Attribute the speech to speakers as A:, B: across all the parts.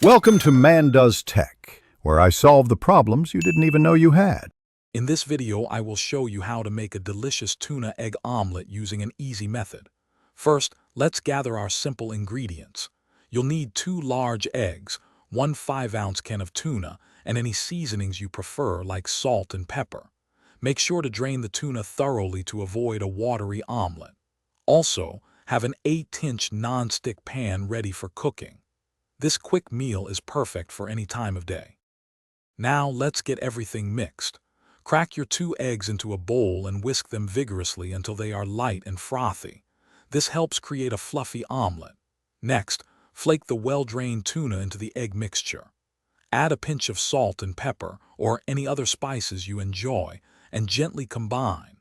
A: Welcome to Man Does Tech, where I solve the problems you didn't even know you had.
B: In this video, I will show you how to make a delicious tuna egg omelet using an easy method. First, let's gather our simple ingredients. You'll need 2 large eggs, 1 5-ounce can of tuna, and any seasonings you prefer like salt and pepper. Make sure to drain the tuna thoroughly to avoid a watery omelet. Also, have an 8-inch non-stick pan ready for cooking. This quick meal is perfect for any time of day. Now let's get everything mixed. Crack your 2 eggs into a bowl and whisk them vigorously until they are light and frothy. This helps create a fluffy omelet. Next, flake the well-drained tuna into the egg mixture. Add a pinch of salt and pepper or any other spices you enjoy and gently combine.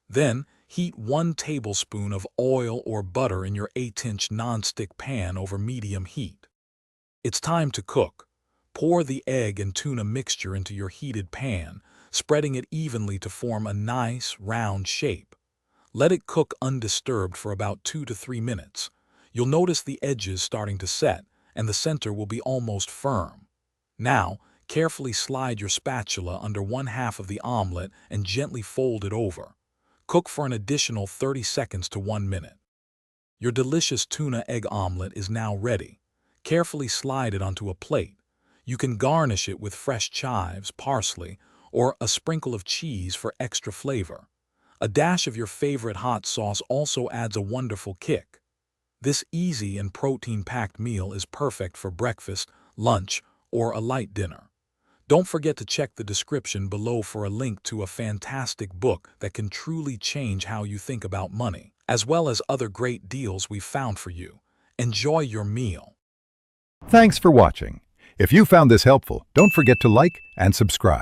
B: Then, heat 1 tablespoon of oil or butter in your 8-inch non-stick pan over medium heat. It's time to cook. Pour the egg and tuna mixture into your heated pan, spreading it evenly to form a nice, round shape. Let it cook undisturbed for about 2 to 3 minutes. You'll notice the edges starting to set, and the center will be almost firm. Now, carefully slide your spatula under 1/2 of the omelet and gently fold it over. Cook for an additional 30 seconds to 1 minute. Your delicious tuna egg omelet is now ready. Carefully slide it onto a plate. You can garnish it with fresh chives, parsley, or a sprinkle of cheese for extra flavor. A dash of your favorite hot sauce also adds a wonderful kick. This easy and protein-packed meal is perfect for breakfast, lunch, or a light dinner. Don't forget to check the description below for a link to a fantastic book that can truly change how you think about money, as well as other great deals we've found for you. Enjoy your meal.
A: Thanks for watching. If you found this helpful, don't forget to like and subscribe.